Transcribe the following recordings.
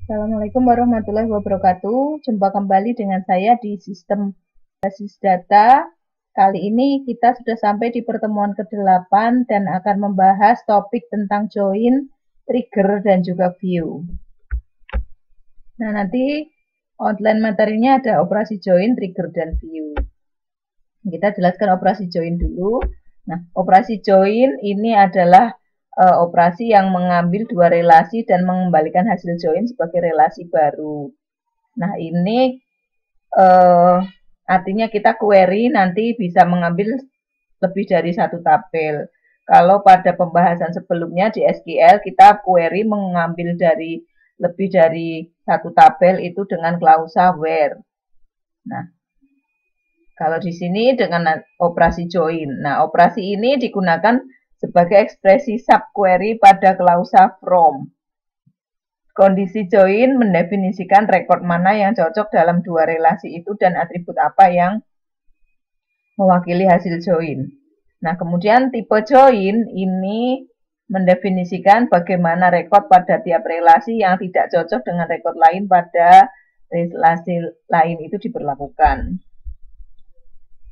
Assalamualaikum warahmatullahi wabarakatuh. Jumpa kembali dengan saya di sistem basis data. Kali ini kita sudah sampai di pertemuan ke-8 dan akan membahas topik tentang join, trigger, dan juga view. Nah, nanti outline materinya ada operasi join, trigger, dan view. Kita jelaskan operasi join dulu. Nah, operasi join ini adalah operasi yang mengambil dua relasi dan mengembalikan hasil join sebagai relasi baru. Nah, ini artinya kita query nanti bisa mengambil lebih dari satu tabel. Kalau pada pembahasan sebelumnya di SQL kita query mengambil dari lebih dari satu tabel itu dengan klausa where. Nah, kalau di sini dengan operasi join. Nah, operasi ini digunakan sebagai ekspresi subquery pada klausa from. Kondisi join mendefinisikan rekod mana yang cocok dalam dua relasi itu dan atribut apa yang mewakili hasil join. Nah, kemudian tipe join ini mendefinisikan bagaimana rekod pada tiap relasi yang tidak cocok dengan rekod lain pada relasi lain itu diberlakukan.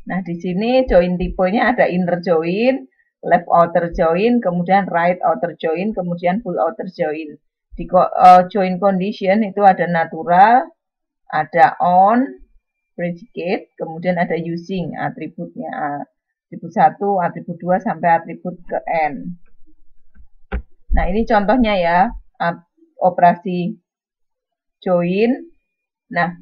Nah, di sini join tipenya ada inner join, left outer join, kemudian right outer join, kemudian full outer join. Di join condition itu ada natural, ada on, predicate, kemudian ada using atributnya, atribut 1, atribut 2 sampai atribut ke n. Nah, ini contohnya ya, operasi join. Nah,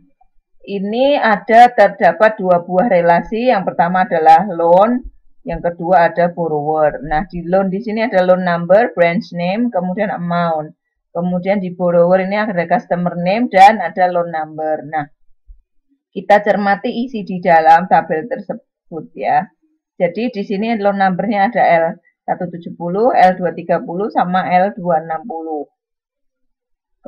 ini terdapat dua buah relasi. Yang pertama adalah loan, yang kedua ada borrower. Nah, di loan di sini ada loan number, branch name, kemudian amount. Kemudian di borrower ini ada customer name dan ada loan number. Nah, kita cermati isi di dalam tabel tersebut ya. Jadi di sini loan numbernya ada L170, L230 sama L260.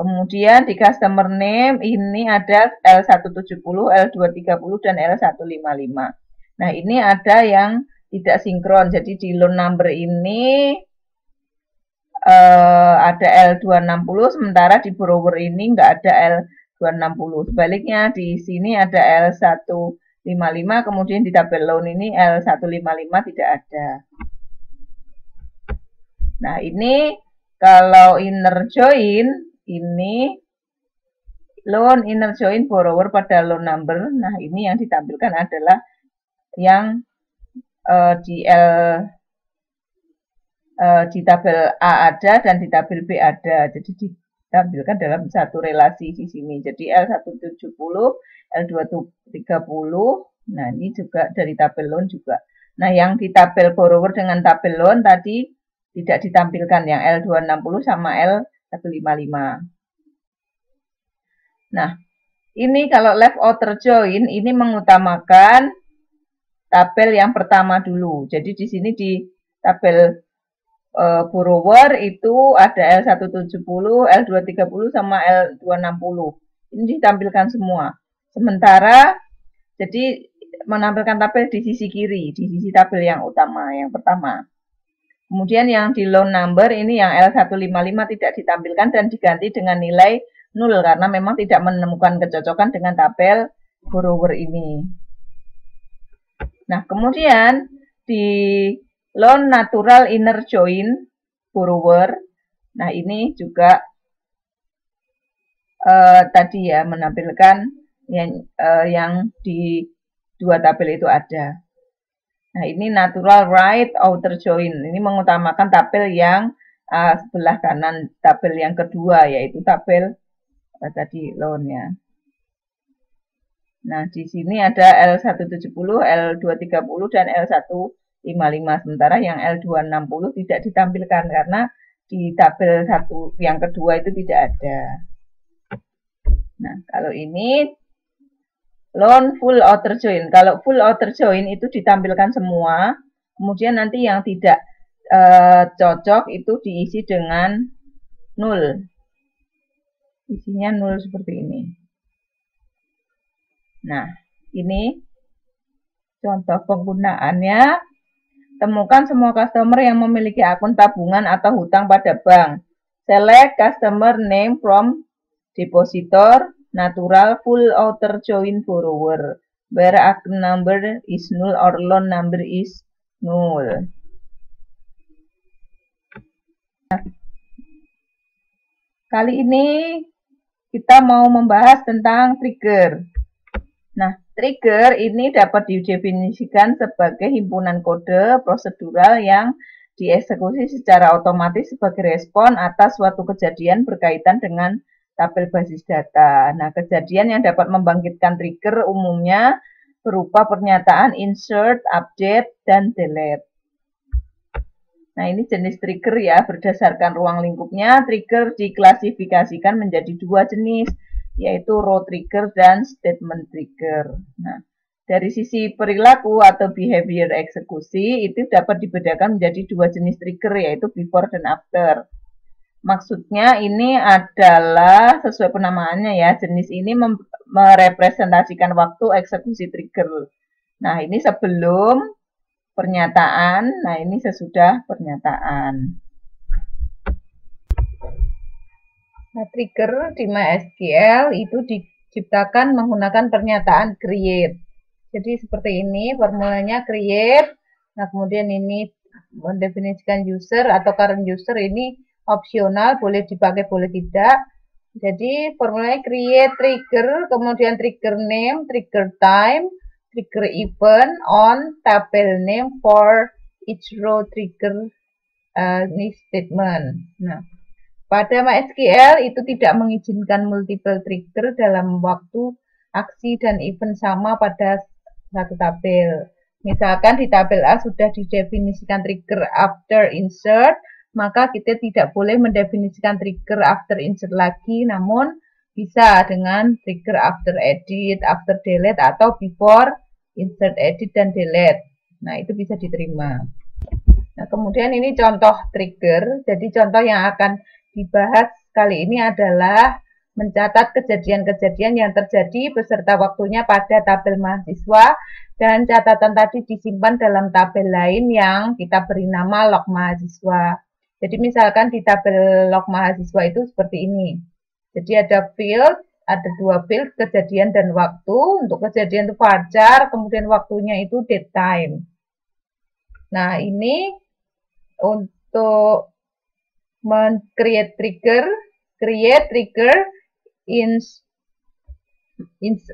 Kemudian di customer name ini ada L170, L230, dan L155. Nah, ini ada yang tidak sinkron. Jadi di loan number ini ada L260, sementara di borrower ini nggak ada L260. Sebaliknya di sini ada L155, kemudian di tabel loan ini L155 tidak ada. Nah, ini kalau inner join, ini loan inner join borrower pada loan number. Nah, ini yang ditampilkan adalah yang di tabel A ada dan di tabel B ada. Jadi ditampilkan dalam satu relasi di sini. Jadi L170, L230. Nah, ini juga dari tabel loan juga. Nah, yang di tabel borrower dengan tabel loan tadi tidak ditampilkan, yang L260 sama L155. Nah, ini kalau left outer join ini mengutamakan tabel yang pertama dulu. Jadi di sini di tabel borrower itu ada L170, L230 sama L260. Ini ditampilkan semua. Sementara jadi menampilkan tabel di sisi kiri, di sisi tabel yang utama, yang pertama. Kemudian yang di loan number ini yang L155 tidak ditampilkan dan diganti dengan nilai 0 karena memang tidak menemukan kecocokan dengan tabel borrower ini. Nah, kemudian di loan natural inner join borrower, nah ini juga tadi ya menampilkan yang di dua tabel itu ada. Nah, ini natural right outer join. Ini mengutamakan tabel yang sebelah kanan, tabel yang kedua, yaitu tabel tadi loan-nya. Nah, di sini ada L170, L230, dan L155. Sementara yang L260 tidak ditampilkan karena di tabel yang kedua itu tidak ada. Nah, kalau ini loan full outer join. Kalau full outer join itu ditampilkan semua. Kemudian nanti yang tidak cocok itu diisi dengan 0. Isinya 0 seperti ini. Nah, ini contoh penggunaannya. Temukan semua customer yang memiliki akun tabungan atau hutang pada bank. Select customer name from depositor, natural, full, outer, join, borrower, where a number is null or loan number is null. Kali ini kita mau membahas tentang trigger. Nah, trigger ini dapat didefinisikan sebagai himpunan kode prosedural yang dieksekusi secara otomatis sebagai respon atas suatu kejadian berkaitan dengan tabel basis data. Nah, kejadian yang dapat membangkitkan trigger umumnya berupa pernyataan insert, update, dan delete. Nah, ini jenis trigger ya, berdasarkan ruang lingkupnya, trigger diklasifikasikan menjadi dua jenis, yaitu row trigger dan statement trigger. Nah, dari sisi perilaku atau behavior eksekusi, itu dapat dibedakan menjadi dua jenis trigger, yaitu before dan after. Maksudnya ini adalah, sesuai penamaannya ya, jenis ini merepresentasikan waktu eksekusi trigger. Nah, ini sebelum pernyataan, nah ini sesudah pernyataan. Nah, trigger di MySQL itu diciptakan menggunakan pernyataan create. Jadi seperti ini formulanya create. Nah, kemudian ini mendefinisikan user atau current user, ini opsional, boleh dipakai, boleh tidak. Jadi formulanya create trigger, kemudian trigger name, trigger time, trigger event on tabel name for each row trigger ini statement. Nah, pada MySQL itu tidak mengizinkan multiple trigger dalam waktu aksi dan event sama pada satu tabel. Misalkan di tabel A sudah didefinisikan trigger after insert, maka kita tidak boleh mendefinisikan trigger after insert lagi, namun bisa dengan trigger after edit, after delete, atau before insert, edit, dan delete. Nah, itu bisa diterima. Nah, kemudian ini contoh trigger. Jadi contoh yang akan dibahas kali ini adalah mencatat kejadian-kejadian yang terjadi beserta waktunya pada tabel mahasiswa, dan catatan tadi disimpan dalam tabel lain yang kita beri nama log mahasiswa. Jadi misalkan di tabel log mahasiswa itu seperti ini. Jadi ada field, ada dua field, kejadian dan waktu. Untuk kejadian itu fajar, kemudian waktunya itu date time. Nah, ini untuk men-create trigger, create trigger in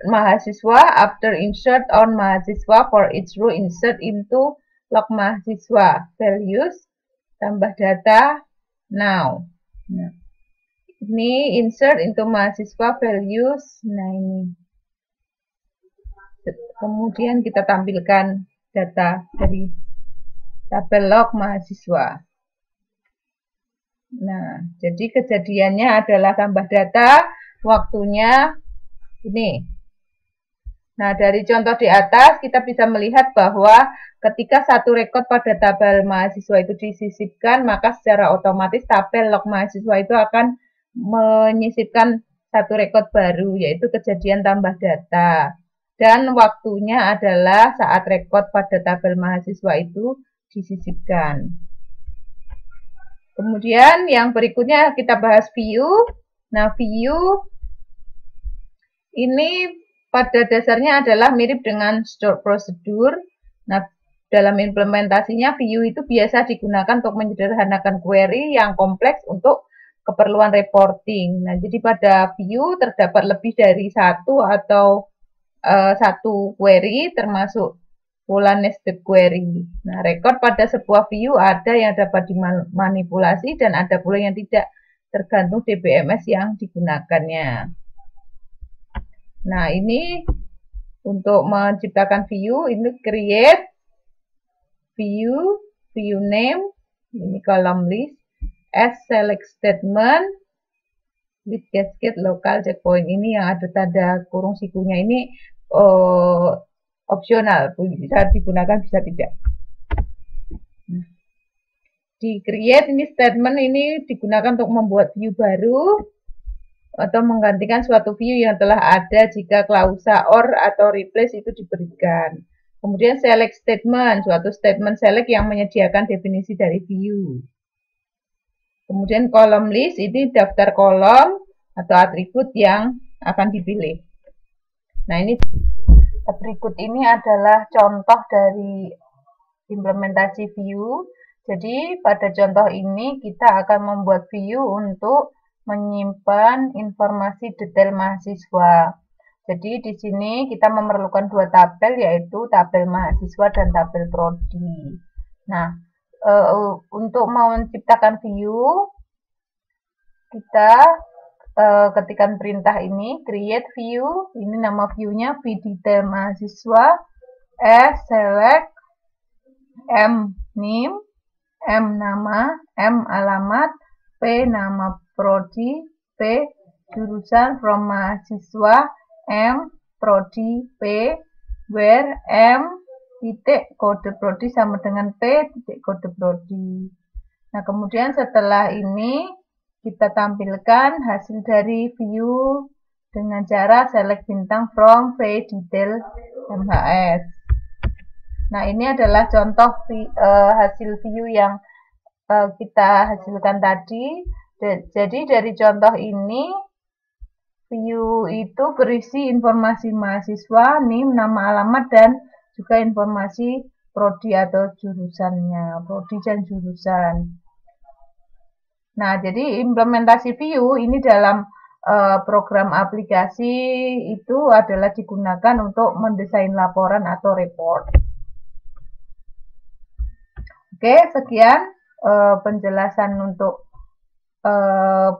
mahasiswa after insert on mahasiswa for each row insert into log mahasiswa values tambah data now. Nah, ini insert into mahasiswa values. Nah, ini kemudian kita tampilkan data dari tabel log mahasiswa. Nah, jadi kejadiannya adalah tambah data, waktunya ini. Nah, dari contoh di atas kita bisa melihat bahwa ketika satu rekod pada tabel mahasiswa itu disisipkan, maka secara otomatis tabel log mahasiswa itu akan menyisipkan satu rekod baru, yaitu kejadian tambah data. Dan waktunya adalah saat rekod pada tabel mahasiswa itu disisipkan. Kemudian yang berikutnya kita bahas view. Nah, view ini pada dasarnya adalah mirip dengan store procedure. Nah, dalam implementasinya view itu biasa digunakan untuk menyederhanakan query yang kompleks untuk keperluan reporting. Nah, jadi pada view terdapat lebih dari satu atau satu query termasuk pola nested query. Nah, record pada sebuah view ada yang dapat dimanipulasi dan ada pula yang tidak, tergantung DBMS yang digunakannya. Nah, ini untuk menciptakan view, ini create view, view name, ini column list, as select statement, with cascade local checkpoint. Ini yang ada tanda kurung sikunya ini opsional, bisa digunakan bisa tidak. Di create ini statement ini digunakan untuk membuat view baru atau menggantikan suatu view yang telah ada jika klausa or atau replace itu diberikan. Kemudian select statement, suatu statement select yang menyediakan definisi dari view. Kemudian column list, ini daftar kolom atau atribut yang akan dipilih. Nah, ini berikut ini adalah contoh dari implementasi view. Jadi pada contoh ini kita akan membuat view untuk menyimpan informasi detail mahasiswa. Jadi di sini kita memerlukan dua tabel, yaitu tabel mahasiswa dan tabel prodi. Nah, untuk mau menciptakan view, kita ketikkan perintah ini, create view. Ini nama view-nya vDetail mahasiswa, select, M name, M nama, M alamat, P nama prodi, P jurusan, from mahasiswa, M prodi, P where, M titik kode prodi sama dengan P titik kode prodi. Nah, kemudian setelah ini kita tampilkan hasil dari view dengan cara select bintang from vDetail MHS. Nah, ini adalah contoh hasil view yang kita hasilkan tadi. Jadi dari contoh ini, view itu berisi informasi mahasiswa, NIM, nama alamat, dan juga informasi prodi atau jurusannya, prodi dan jurusan. Nah, jadi implementasi view ini dalam program aplikasi itu adalah digunakan untuk mendesain laporan atau report. Oke, sekian penjelasan untuk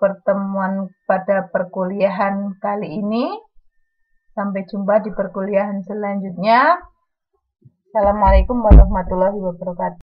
pertemuan pada perkuliahan kali ini. Sampai jumpa di perkuliahan selanjutnya. Assalamualaikum warahmatullahi wabarakatuh.